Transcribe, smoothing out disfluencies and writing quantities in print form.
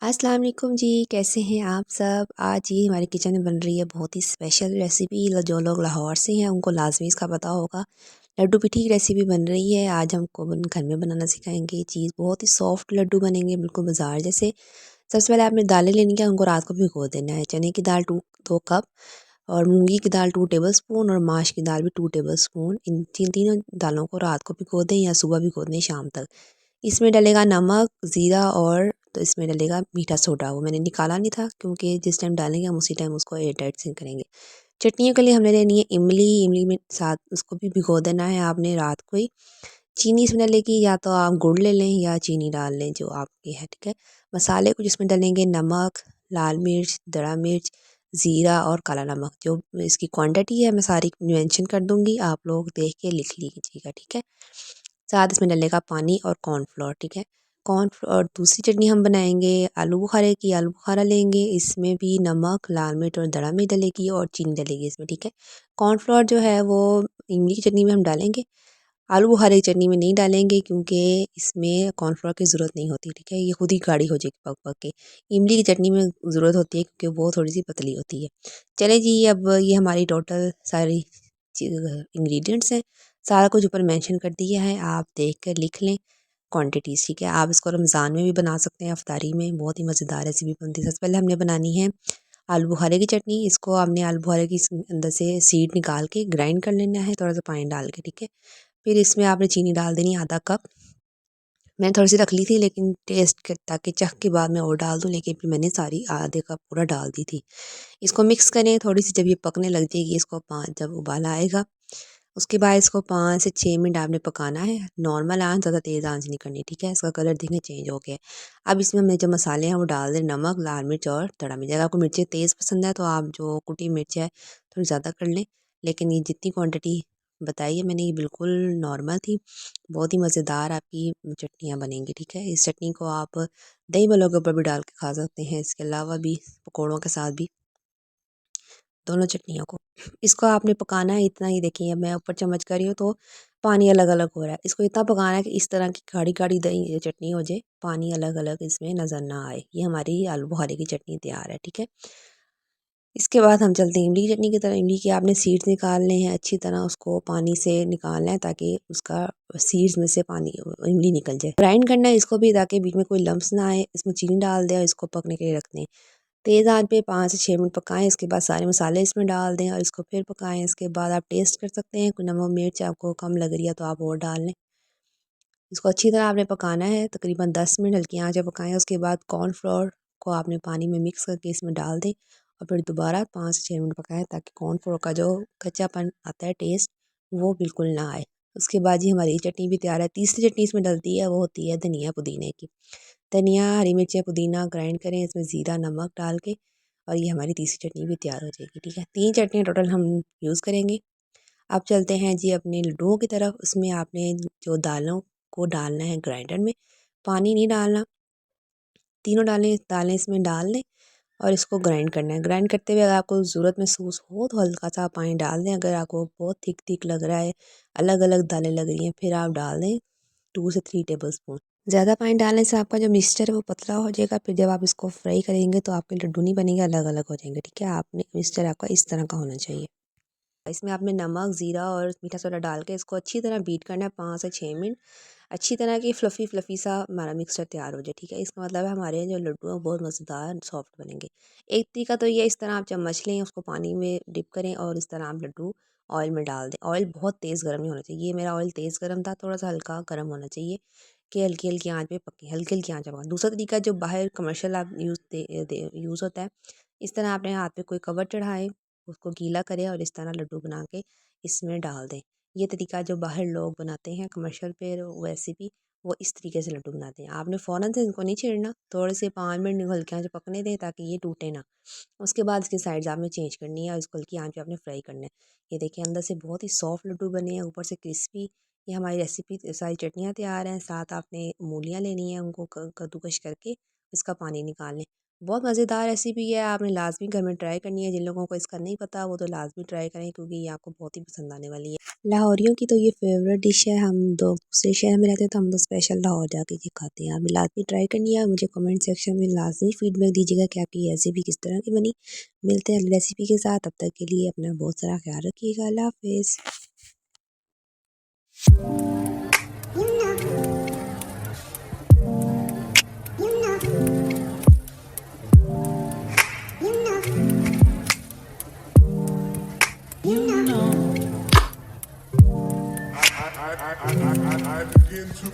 अस्सलाम वालेकुम जी, कैसे हैं आप सब। आज ये हमारे किचन में बन रही है बहुत ही स्पेशल रेसिपी। जो लोग लाहौर से हैं उनको लाजमी इसका पता होगा। लड्डू पिठी की रेसिपी बन रही है। आज हमको घर में बनाना सिखाएंगे। चीज़ बहुत ही सॉफ्ट लड्डू बनेंगे, बिल्कुल बाजार जैसे। सबसे पहले आपने दालें लेनी है, उनको रात को भिगो देना है। चने की दाल 2 कप और मूंगी की दाल 2 टेबल स्पून और माश की दाल भी 2 टेबल स्पून। इन तीनों दालों को रात को भिगो दें या सुबह भिगो दें शाम तक। इसमें डलेगा नमक, ज़ीरा और तो इसमें डलेगा मीठा सोडा। वो मैंने निकाला नहीं था क्योंकि जिस टाइम डालेंगे हम उसी टाइम उसको एयर टाइट सील करेंगे। चटनियों के लिए हमने लेनी है इमली। इमली में साथ उसको भी भिगो देना है आपने रात को ही। चीनी इसमें डलेगी, या तो आप गुड़ ले लें या चीनी डाल लें जो आपकी है, ठीक है। मसाले कुछ इसमें डलेंगे नमक, लाल मिर्च, दड़ा मिर्च, ज़ीरा और काला नमक। जो इसकी क्वांटिटी है मैं सारी मेंशन कर दूंगी, आप लोग देख के लिख लीजिएगा, ठीक है। साथ इसमें डलेगा पानी और कॉर्नफ्लोर, ठीक है। और दूसरी चटनी हम बनाएंगे आलू बुखारे की। आलू बुखारा लेंगे, इसमें भी नमक, लाल मिर्च और दड़ा मिर्च डलेगी और चीनी डलेगी इसमें, ठीक है। कॉर्नफ्लोर जो है वो इमली की चटनी में हम डालेंगे, आलू बुखारे की चटनी में नहीं डालेंगे क्योंकि इसमें कॉर्नफ्लोर की ज़रूरत नहीं होती, ठीक है। ये खुद ही गाढ़ी हो जाएगी पक पक के। इमली की चटनी में ज़रूरत होती है क्योंकि वो थोड़ी सी पतली होती है। चले जी, अब ये हमारी टोटल सारी इंग्रेडिएंट्स हैं। सारा कुछ ऊपर मेंशन कर दिया है, आप देख कर लिख लें क्वांटिटीज़, ठीक है। आप इसको रमज़ान में भी बना सकते हैं, अफ्तारी में बहुत ही मज़ेदार रेसिपी बनती है। सबसे पहले हमने बनानी है आलू बुखारे की चटनी। इसको आपने आलू बुखारे की अंदर से सीड निकाल के ग्राइंड कर लेना है थोड़ा सा पानी डाल के, ठीक है। फिर इसमें आपने चीनी डाल देनी आधा कप। मैंने थोड़ी सी रख ली थी लेकिन ताकि चख के बाद मैं और डाल दूँ, लेकिन फिर मैंने सारी आधे कप पूरा डाल दी थी। इसको मिक्स करें थोड़ी सी, जब ये पकने लग जाएगी इसको 5 जब उबाला आएगा उसके बाद इसको 5 से 6 मिनट आपने पकाना है। नॉर्मल आंच, ज़्यादा तेज़ आंच नहीं करनी, ठीक है। इसका कलर देखें चेंज हो गया। अब इसमें हमने जो मसाले हैं वो डाल दें, नमक, लाल मिर्च और दड़ा मिर्च। अगर आपको मिर्चें तेज़ पसंद है तो आप जो कुटी मिर्च है थोड़ी ज़्यादा कर लें, लेकिन ये जितनी क्वांटिटी बताई है मैंने ये बिल्कुल नॉर्मल थी। बहुत ही मज़ेदार आपकी चटनियाँ बनेंगी, ठीक है। इस चटनी को आप दही भल्लों के ऊपर भी डाल के खा सकते हैं, इसके अलावा भी पकौड़ों के साथ भी, दोनों चटनियों को। इसको आपने पकाना है इतना ही, देखिए मैं ऊपर चम्मच कर रही हूँ तो पानी अलग अलग हो रहा है। इसको इतना पकाना है कि इस तरह की गाढ़ी गाढ़ी दही चटनी हो जाए, पानी अलग अलग इसमें नज़र ना आए। ये हमारी आलू बुखारे की चटनी तैयार है, ठीक है। इसके बाद हम चलते हैं इमली की चटनी की तरह। इमली की आपने सीड्स निकालने हैं, अच्छी तरह उसको पानी से निकालना है ताकि उसका सीड्स में से पानी इमली निकल जाए। ग्राइंड करना है इसको भी ताकि बीच में कोई लम्स ना आए। इसमें चीनी डाल दें और इसको पकने के लिए रख दें। तेज़ आंच पे 5 से 6 मिनट पकाएं। इसके बाद सारे मसाले इसमें डाल दें और इसको फिर पकाएं। इसके बाद आप टेस्ट कर सकते हैं, कोई नमक मिर्च आपको कम लग रही है तो आप और डाल लें। इसको अच्छी तरह आपने पकाना है, तकरीबन 10 मिनट हल्की आंच पे पकाएं। उसके बाद कॉर्नफ्लोर को आपने पानी में मिक्स करके इसमें डाल दें और फिर दोबारा 5 से 6 मिनट पकाएं ताकि कॉर्नफ्लोर का जो कच्चापन आता है टेस्ट वो बिल्कुल ना आए। उसके बाद ही हमारी चटनी भी तैयार है। तीसरी चटनी इसमें डलती है वो होती है धनिया पुदीने की। धनिया, हरी मिर्चें, पुदीना ग्राइंड करें इसमें ज़ीरा नमक डाल के, और ये हमारी तीसरी चटनी भी तैयार हो जाएगी, ठीक है। 3 चटनियाँ टोटल हम यूज़ करेंगे। अब चलते हैं जी अपने लड्डुओं की तरफ। उसमें आपने जो दालों को डालना है ग्राइंडर में, पानी नहीं डालना, तीनों दालें इसमें डाल दें और इसको ग्राइंड करना है। ग्राइंड करते हुए अगर आपको ज़रूरत महसूस हो तो हल्का सा पानी डाल दें। अगर आपको बहुत थिक थिक लग रहा है, अलग अलग दालें लग रही हैं, फिर आप डाल दें 2 से 3 टेबल स्पून। ज़्यादा पानी डालने से आपका जो मिक्सचर है वो पतला हो जाएगा। फिर जब आप इसको फ्राई करेंगे तो आपके लड्डू नहीं बनेंगे, अलग अलग हो जाएंगे, ठीक है। आपने मिक्सचर आपका इस तरह का होना चाहिए। इसमें आपने नमक, ज़ीरा और मीठा सोडा डाल के इसको अच्छी तरह बीट करना है 5 से 6 मिनट। अच्छी तरह की फ्लफ़ी फ्लफ़ी सा हमारा मिक्सचर तैयार हो जाए, ठीक है। इसका मतलब है हमारे जो लड्डू हैं बहुत मज़ेदार सॉफ्ट बनेंगे। एक तरीका तो ये, इस तरह आप चम्मच लें, उसको पानी में डिप करें और इस तरह आप लड्डू ऑयल में डाल दें। ऑयल बहुत तेज़ गर्म नहीं होना चाहिए। ये मेरा ऑयल तेज़ गर्म था, थोड़ा सा हल्का गर्म होना चाहिए कि हल्की हल्की आंच पे पके, हल्की हल्की आंच पे पका। दूसरा तरीका जो बाहर कमर्शियल आप यूज़ होता है, इस तरह आपने हाथ पे कोई कवर चढ़ाए, उसको गीला करें और इस तरह लड्डू बना के इसमें डाल दें। ये तरीका जो बाहर लोग बनाते हैं कमर्शियल पे रेसिपी, वो इस तरीके से लड्डू बनाते हैं। आपने फ़ौरन से इनको नहीं छेड़ना, थोड़े से 5 मिनट इनको हल्की आंच पे पकने दें ताकि ये टूटे ना। उसके बाद इसकी साइड्स आपने चेंज करनी है और इसको हल्की आंच पे आपने फ्राई करना है। ये देखिए अंदर से बहुत ही सॉफ्ट लड्डू बने हैं, ऊपर से क्रिस्पी। ये हमारी रेसिपी सारी चटनियाँ तैयार हैं। साथ आपने मूलियाँ लेनी है, उनको कद्दूकश करके इसका पानी निकाल लें। बहुत मज़ेदार रेसिपी है, आपने लाज़मी घर में ट्राई करनी है। जिन लोगों को इसका नहीं पता वो तो लाज़मी ट्राई करें क्योंकि ये आपको बहुत ही पसंद आने वाली है। लाहौरियों की तो ये फेवरेट डिश है। हम दूसरे शहर में रहते हैं तो हम तो स्पेशल लाहौर जाके ये खाते हैं। आपने लाज़मी ट्राई करनी है। मुझे कमेंट सेक्शन में लाज़मी फीडबैक दीजिएगा कि आपकी रेसिपी किस तरह की बनी। मिलते हैं अगली रेसिपी के साथ, तब तक के लिए अपना बहुत सारा ख्याल रखिएगा। अल्लाह हाफ़िज़। I begin to